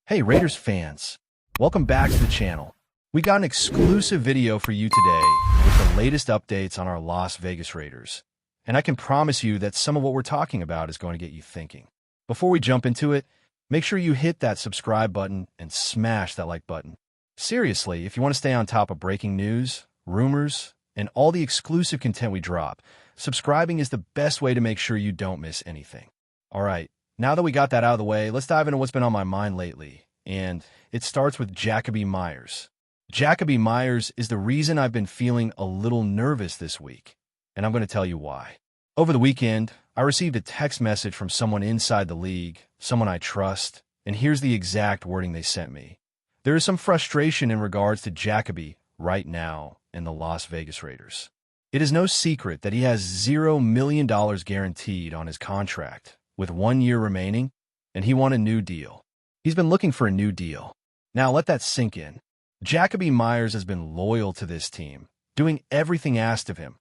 Hey Raiders fans, welcome back to the channel. We got an exclusive video for you today with the latest updates on our Las Vegas Raiders. And I can promise you that some of what we're talking about is going to get you thinking. Before we jump into it, make sure you hit that subscribe button and smash that like button. Seriously, if you want to stay on top of breaking news, rumors, and all the exclusive content we drop, subscribing is the best way to make sure you don't miss anything. All right. Now that we got that out of the way, let's dive into what's been on my mind lately, and it starts with Jakobi Meyers. Jakobi Meyers is the reason I've been feeling a little nervous this week, and I'm going to tell you why. Over the weekend, I received a text message from someone inside the league, someone I trust, and here's the exact wording they sent me. There is some frustration in regards to Jakobi right now in the Las Vegas Raiders. It is no secret that he has $0 million guaranteed on his contract, with 1 year remaining, and he won a new deal. He's been looking for a new deal. Now let that sink in. Jakobi Meyers has been loyal to this team, doing everything asked of him,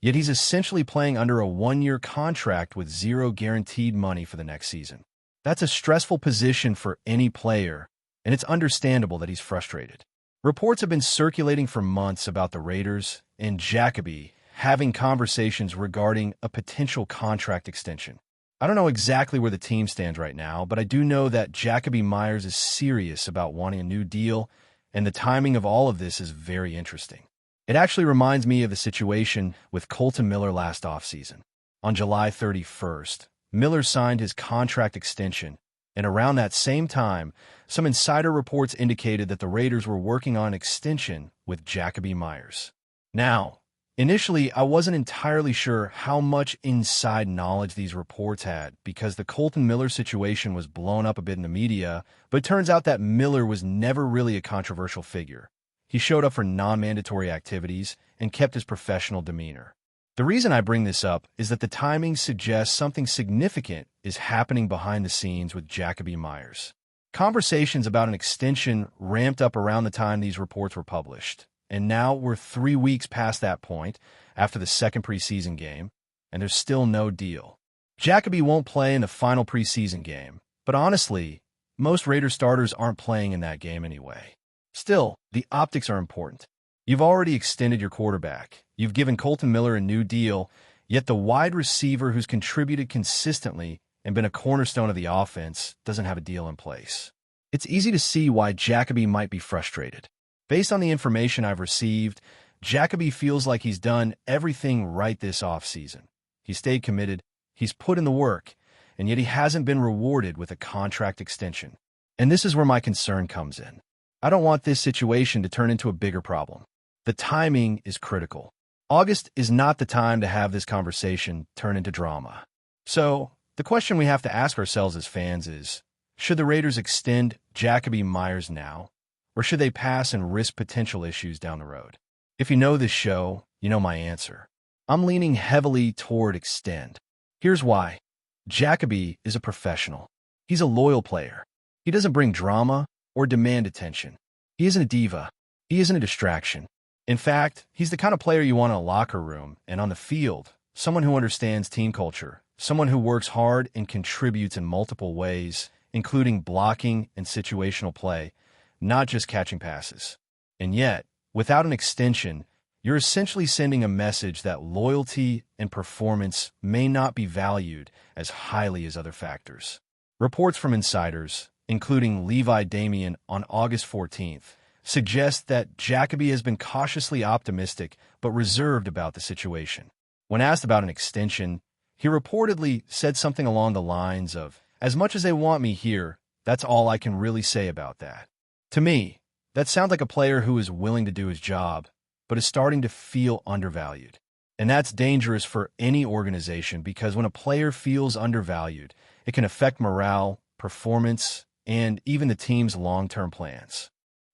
yet he's essentially playing under a 1-year contract with zero guaranteed money for the next season. That's a stressful position for any player, and it's understandable that he's frustrated. Reports have been circulating for months about the Raiders and Jakobi having conversations regarding a potential contract extension. I don't know exactly where the team stands right now, but I do know that Jakobi Meyers is serious about wanting a new deal, and the timing of all of this is very interesting. It actually reminds me of the situation with Kolton Miller last offseason. On July 31st, Miller signed his contract extension, and around that same time, some insider reports indicated that the Raiders were working on an extension with Jakobi Meyers. Now, initially, I wasn't entirely sure how much inside knowledge these reports had because the Kolton Miller situation was blown up a bit in the media, but it turns out that Miller was never really a controversial figure. He showed up for non-mandatory activities and kept his professional demeanor. The reason I bring this up is that the timing suggests something significant is happening behind the scenes with Jakobi Meyers. Conversations about an extension ramped up around the time these reports were published. And now we're 3 weeks past that point after the second preseason game, and there's still no deal. Jakobi won't play in the final preseason game, but honestly, most Raiders starters aren't playing in that game anyway. Still, the optics are important. You've already extended your quarterback. You've given Kolton Miller a new deal, yet the wide receiver who's contributed consistently and been a cornerstone of the offense doesn't have a deal in place. It's easy to see why Jakobi might be frustrated. Based on the information I've received, Jakobi feels like he's done everything right this offseason. He's stayed committed, he's put in the work, and yet he hasn't been rewarded with a contract extension. And this is where my concern comes in. I don't want this situation to turn into a bigger problem. The timing is critical. August is not the time to have this conversation turn into drama. So, the question we have to ask ourselves as fans is, should the Raiders extend Jakobi Meyers now? Or should they pass and risk potential issues down the road? If you know this show, you know my answer. I'm leaning heavily toward extend. Here's why. Jakobi is a professional. He's a loyal player. He doesn't bring drama or demand attention. He isn't a diva. He isn't a distraction. In fact, he's the kind of player you want in a locker room and on the field, someone who understands team culture, someone who works hard and contributes in multiple ways, including blocking and situational play, not just catching passes. And yet, without an extension, you're essentially sending a message that loyalty and performance may not be valued as highly as other factors. Reports from insiders, including Levi Damien on August 14th, suggest that Jakobi has been cautiously optimistic but reserved about the situation. When asked about an extension, he reportedly said something along the lines of, "As much as they want me here, that's all I can really say about that." To me, that sounds like a player who is willing to do his job, but is starting to feel undervalued. And that's dangerous for any organization because when a player feels undervalued, it can affect morale, performance, and even the team's long-term plans.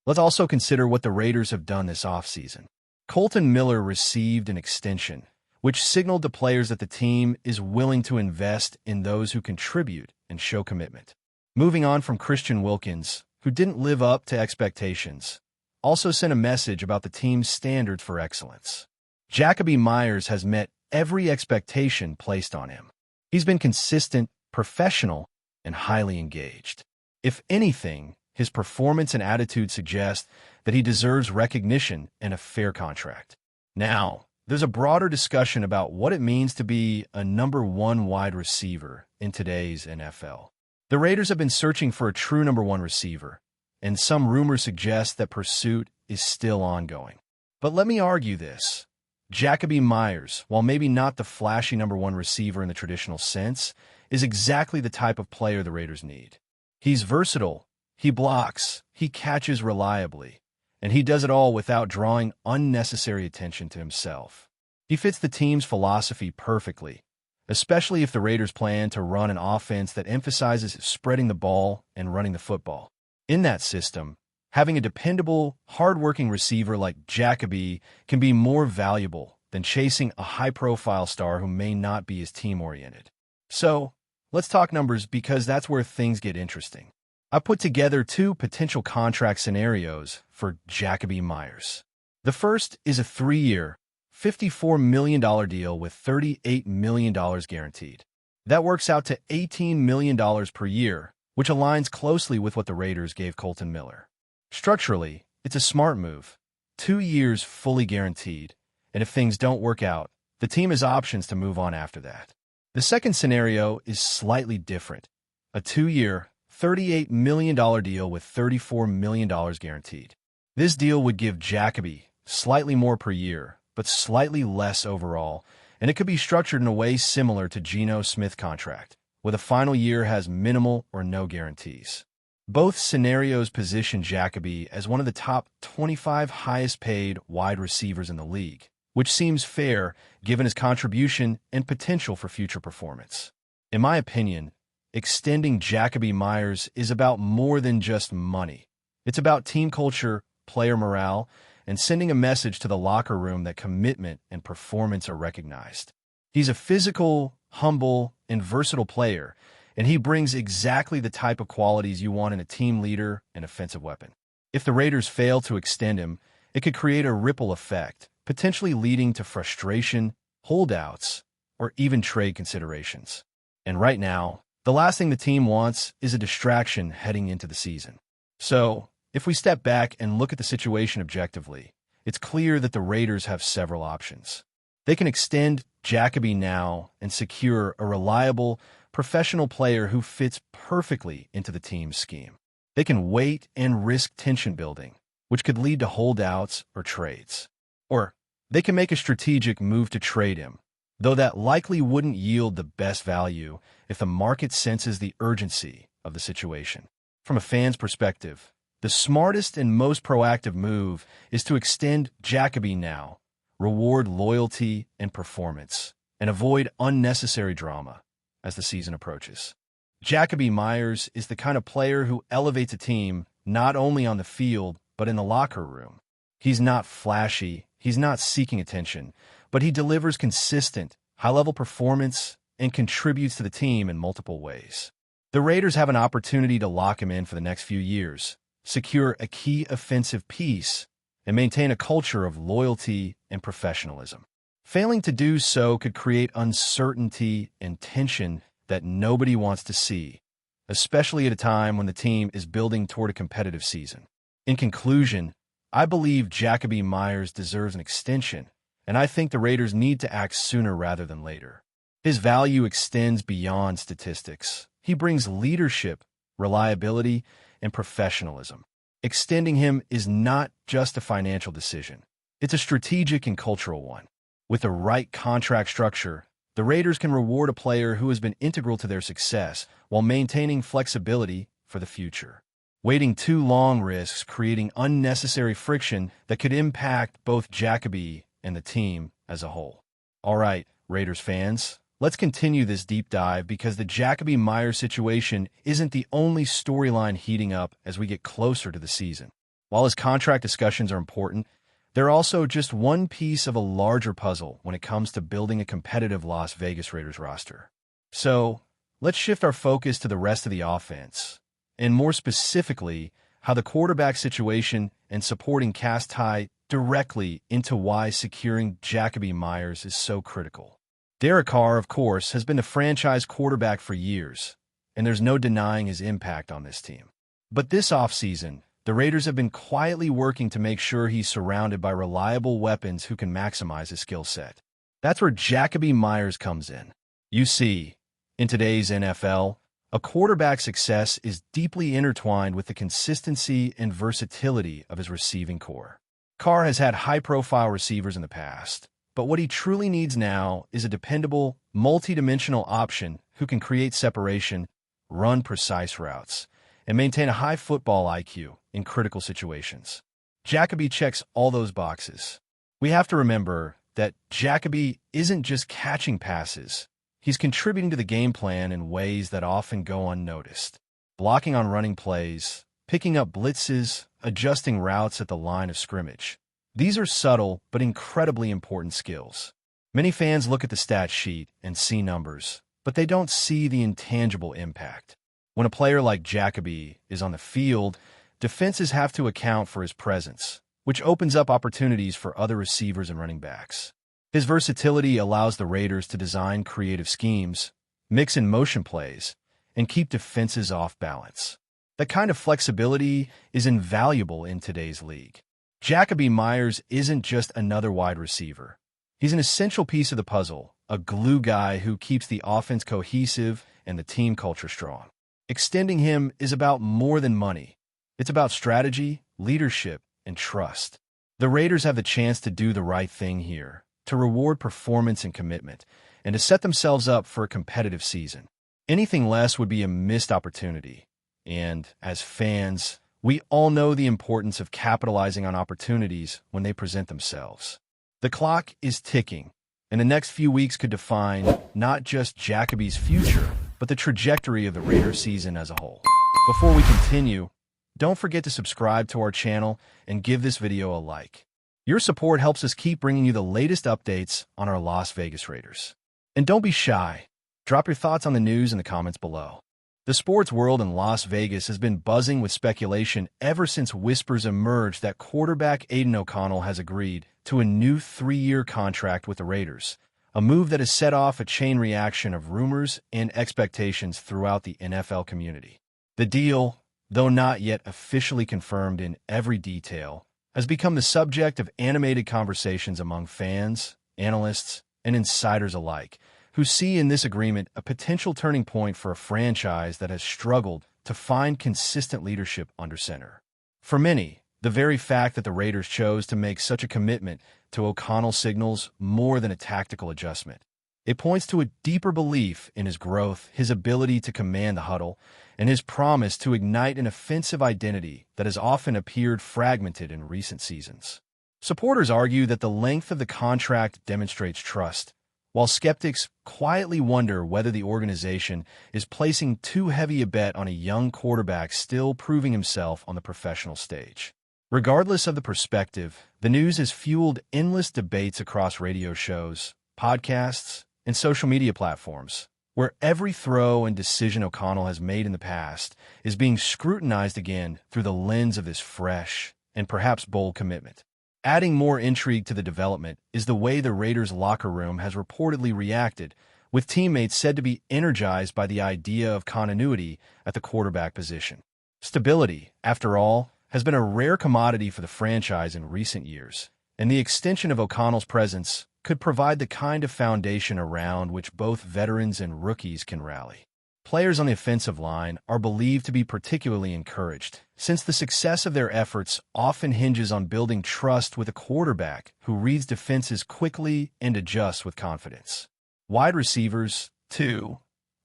Let's also consider what the Raiders have done this offseason. Kolton Miller received an extension, which signaled to players that the team is willing to invest in those who contribute and show commitment. Moving on from Christian Wilkins, who didn't live up to expectations, also sent a message about the team's standards for excellence. Jakobi Meyers has met every expectation placed on him. He's been consistent, professional, and highly engaged. If anything, his performance and attitude suggest that he deserves recognition and a fair contract. Now, there's a broader discussion about what it means to be a number one wide receiver in today's NFL. The Raiders have been searching for a true number one receiver, and some rumors suggest that pursuit is still ongoing. But let me argue this. Jakobi Meyers, while maybe not the flashy number one receiver in the traditional sense, is exactly the type of player the Raiders need. He's versatile, he blocks, he catches reliably, and he does it all without drawing unnecessary attention to himself. He fits the team's philosophy perfectly, especially if the Raiders plan to run an offense that emphasizes spreading the ball and running the football. In that system, having a dependable, hard-working receiver like Jakobi can be more valuable than chasing a high-profile star who may not be as team-oriented. So, let's talk numbers because that's where things get interesting. I put together two potential contract scenarios for Jakobi Meyers. The first is a 3-year, $54 million deal with $38 million guaranteed. That works out to $18 million per year, which aligns closely with what the Raiders gave Kolton Miller. Structurally, it's a smart move. 2 years fully guaranteed, and if things don't work out, the team has options to move on after that. The second scenario is slightly different. A 2-year, $38 million deal with $34 million guaranteed. This deal would give Jakobi slightly more per year, but slightly less overall, and it could be structured in a way similar to Geno Smith's contract, where the final year has minimal or no guarantees. Both scenarios position Jakobi as one of the top 25 highest-paid wide receivers in the league, which seems fair given his contribution and potential for future performance. In my opinion, extending Jakobi Meyers is about more than just money. It's about team culture, player morale, and sending a message to the locker room that commitment and performance are recognized. He's a physical, humble, and versatile player, and he brings exactly the type of qualities you want in a team leader and offensive weapon. If the Raiders fail to extend him, it could create a ripple effect, potentially leading to frustration, holdouts, or even trade considerations. And right now, the last thing the team wants is a distraction heading into the season. So, if we step back and look at the situation objectively, it's clear that the Raiders have several options. They can extend Jakobi now and secure a reliable, professional player who fits perfectly into the team's scheme. They can wait and risk tension building, which could lead to holdouts or trades. Or they can make a strategic move to trade him, though that likely wouldn't yield the best value if the market senses the urgency of the situation. From a fan's perspective, the smartest and most proactive move is to extend Jakobi now, reward loyalty and performance, and avoid unnecessary drama as the season approaches. Jakobi Meyers is the kind of player who elevates a team not only on the field, but in the locker room. He's not flashy, he's not seeking attention, but he delivers consistent, high-level performance and contributes to the team in multiple ways. The Raiders have an opportunity to lock him in for the next few years, secure a key offensive piece, and maintain a culture of loyalty and professionalism. Failing to do so could create uncertainty and tension that nobody wants to see, especially at a time when the team is building toward a competitive season. In conclusion, I believe Jakobi Meyers deserves an extension, and I think the Raiders need to act sooner rather than later. His value extends beyond statistics. He brings leadership, reliability, and professionalism. Extending him is not just a financial decision. It's a strategic and cultural one. With the right contract structure, the Raiders can reward a player who has been integral to their success while maintaining flexibility for the future. Waiting too long risks creating unnecessary friction that could impact both Jakobi and the team as a whole. All right, Raiders fans, let's continue this deep dive because the Jakobi Meyers situation isn't the only storyline heating up as we get closer to the season. While his contract discussions are important, they're also just one piece of a larger puzzle when it comes to building a competitive Las Vegas Raiders roster. So, let's shift our focus to the rest of the offense, and more specifically, how the quarterback situation and supporting cast tie directly into why securing Jakobi Meyers is so critical. Derek Carr, of course, has been the franchise quarterback for years, and there's no denying his impact on this team. But this offseason, the Raiders have been quietly working to make sure he's surrounded by reliable weapons who can maximize his skill set. That's where Jacoby Myers comes in. You see, in today's NFL, a quarterback's success is deeply intertwined with the consistency and versatility of his receiving core. Carr has had high-profile receivers in the past, but what he truly needs now is a dependable, multi-dimensional option who can create separation, run precise routes, and maintain a high football IQ in critical situations. Jacoby checks all those boxes. We have to remember that Jacoby isn't just catching passes. He's contributing to the game plan in ways that often go unnoticed. Blocking on running plays, picking up blitzes, adjusting routes at the line of scrimmage. These are subtle but incredibly important skills. Many fans look at the stat sheet and see numbers, but they don't see the intangible impact. When a player like Jacoby is on the field, defenses have to account for his presence, which opens up opportunities for other receivers and running backs. His versatility allows the Raiders to design creative schemes, mix in motion plays, and keep defenses off balance. That kind of flexibility is invaluable in today's league. Jacoby Myers isn't just another wide receiver. He's an essential piece of the puzzle, a glue guy who keeps the offense cohesive and the team culture strong. Extending him is about more than money. It's about strategy, leadership, and trust. The Raiders have the chance to do the right thing here, to reward performance and commitment, and to set themselves up for a competitive season. Anything less would be a missed opportunity. And, as fans, we all know the importance of capitalizing on opportunities when they present themselves. The clock is ticking, and the next few weeks could define not just Jacoby's future, but the trajectory of the Raiders season as a whole. Before we continue, don't forget to subscribe to our channel and give this video a like. Your support helps us keep bringing you the latest updates on our Las Vegas Raiders. And don't be shy. Drop your thoughts on the news in the comments below. The sports world in Las Vegas has been buzzing with speculation ever since whispers emerged that quarterback AIDAN O'Connell has agreed to a new 3-year contract with the Raiders, a move that has set off a chain reaction of rumors and expectations throughout the NFL community. The deal, though not yet officially confirmed in every detail, has become the subject of animated conversations among fans, analysts, and insiders alike, who see in this agreement a potential turning point for a franchise that has struggled to find consistent leadership under center. For many, the very fact that the Raiders chose to make such a commitment to O'Connell signals more than a tactical adjustment. It points to a deeper belief in his growth, his ability to command the huddle, and his promise to ignite an offensive identity that has often appeared fragmented in recent seasons. Supporters argue that the length of the contract demonstrates trust, while skeptics quietly wonder whether the organization is placing too heavy a bet on a young quarterback still proving himself on the professional stage. Regardless of the perspective, the news has fueled endless debates across radio shows, podcasts, and social media platforms, where every throw and decision O'Connell has made in the past is being scrutinized again through the lens of this fresh and perhaps bold commitment. Adding more intrigue to the development is the way the Raiders' locker room has reportedly reacted, with teammates said to be energized by the idea of continuity at the quarterback position. Stability, after all, has been a rare commodity for the franchise in recent years, and the extension of O'Connell's presence could provide the kind of foundation around which both veterans and rookies can rally. Players on the offensive line are believed to be particularly encouraged, since the success of their efforts often hinges on building trust with a quarterback who reads defenses quickly and adjusts with confidence. Wide receivers, too,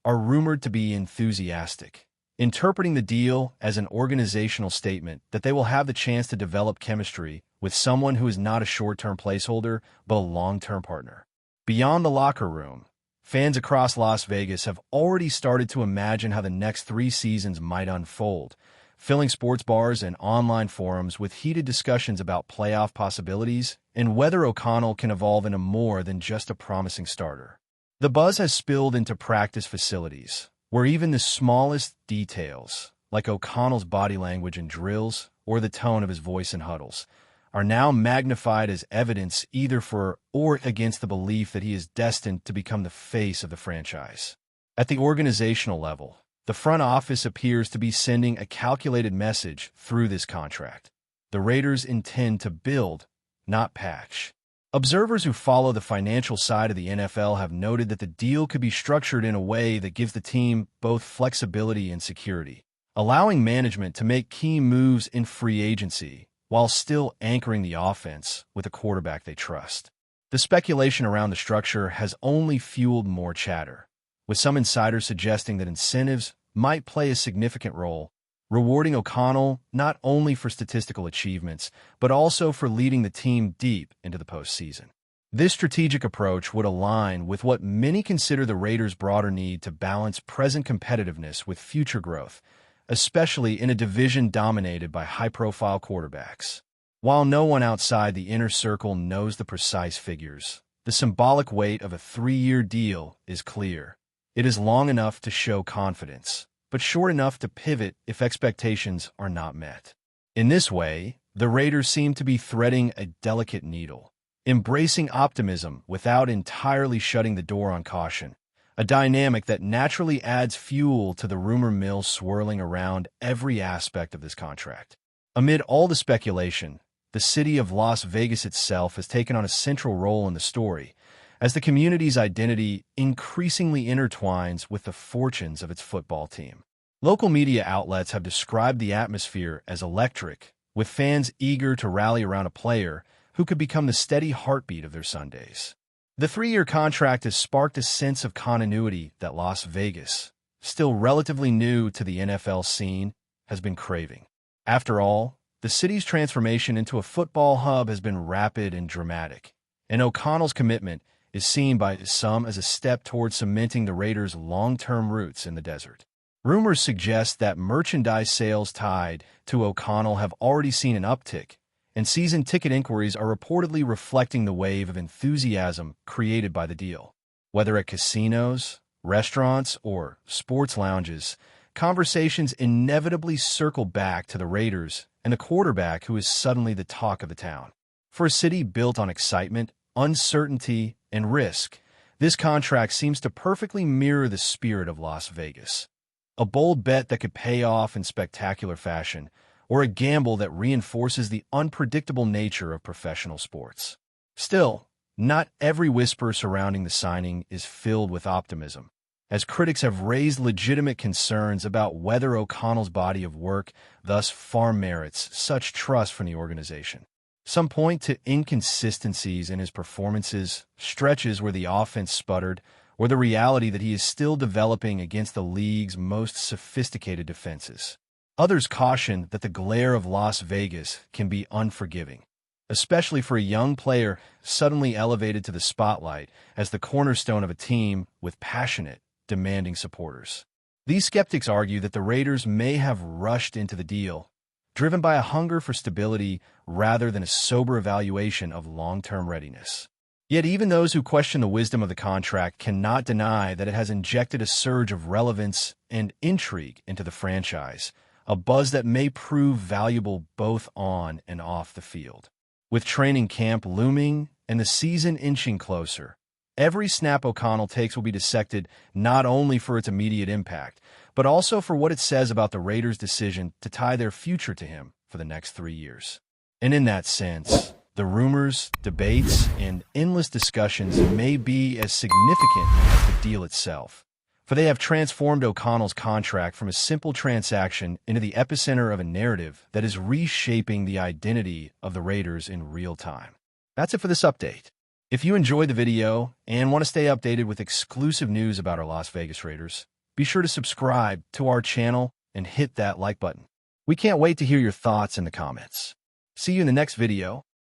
are rumored to be enthusiastic, interpreting the deal as an organizational statement that they will have the chance to develop chemistry with someone who is not a short-term placeholder but a long-term partner. Beyond the locker room, fans across Las Vegas have already started to imagine how the next 3 seasons might unfold, filling sports bars and online forums with heated discussions about playoff possibilities and whether O'Connell can evolve into more than just a promising starter. The buzz has spilled into practice facilities, where even the smallest details, like O'Connell's body language in drills or the tone of his voice in huddles, are now magnified as evidence either for or against the belief that he is destined to become the face of the franchise. At the organizational level, The front office appears to be sending a calculated message through this contract. The Raiders intend to build, not patch. Observers who follow the financial side of the NFL have noted that the deal could be structured in a way that gives the team both flexibility and security, allowing management to make key moves in free agency while still anchoring the offense with a quarterback they trust. The speculation around the structure has only fueled more chatter, with some insiders suggesting that incentives might play a significant role, rewarding O'Connell not only for statistical achievements, but also for leading the team deep into the postseason. This strategic approach would align with what many consider the Raiders' broader need to balance present competitiveness with future growth, especially in a division dominated by high-profile quarterbacks. While no one outside the inner circle knows the precise figures, the symbolic weight of a 3-year deal is clear. It is long enough to show confidence, but short enough to pivot if expectations are not met. In this way, the Raiders seem to be threading a delicate needle, embracing optimism without entirely shutting the door on caution, a dynamic that naturally adds fuel to the rumor mill swirling around every aspect of this contract. Amid all the speculation, the city of Las Vegas itself has taken on a central role in the story, as the community's identity increasingly intertwines with the fortunes of its football team. Local media outlets have described the atmosphere as electric, with fans eager to rally around a player who could become the steady heartbeat of their Sundays. The 3-year contract has sparked a sense of continuity that Las Vegas, still relatively new to the NFL scene, has been craving. After all, the city's transformation into a football hub has been rapid and dramatic, and O'Connell's commitment is seen by some as a step towards cementing the Raiders' long-term roots in the desert. Rumors suggest that merchandise sales tied to O'Connell have already seen an uptick, and season ticket inquiries are reportedly reflecting the wave of enthusiasm created by the deal. Whether at casinos, restaurants, or sports lounges, conversations inevitably circle back to the Raiders and the quarterback who is suddenly the talk of the town. For a city built on excitement, uncertainty, and risk, this contract seems to perfectly mirror the spirit of Las Vegas. A bold bet that could pay off in spectacular fashion, or a gamble that reinforces the unpredictable nature of professional sports. Still, not every whisper surrounding the signing is filled with optimism, as critics have raised legitimate concerns about whether O'Connell's body of work thus far merits such trust from the organization. Some point to inconsistencies in his performances, stretches where the offense sputtered, or the reality that he is still developing against the league's most sophisticated defenses. Others caution that the glare of Las Vegas can be unforgiving, especially for a young player suddenly elevated to the spotlight as the cornerstone of a team with passionate, demanding supporters. These skeptics argue that the Raiders may have rushed into the deal, driven by a hunger for stability rather than a sober evaluation of long-term readiness. Yet even those who question the wisdom of the contract cannot deny that it has injected a surge of relevance and intrigue into the franchise, a buzz that may prove valuable both on and off the field. With training camp looming and the season inching closer, every snap O'Connell takes will be dissected not only for its immediate impact, but also for what it says about the Raiders' decision to tie their future to him for the next 3 years. And in that sense, the rumors, debates, and endless discussions may be as significant as the deal itself, for they have transformed O'Connell's contract from a simple transaction into the epicenter of a narrative that is reshaping the identity of the Raiders in real time. That's it for this update. If you enjoyed the video and want to stay updated with exclusive news about our Las Vegas Raiders, be sure to subscribe to our channel and hit that like button. We can't wait to hear your thoughts in the comments. See you in the next video.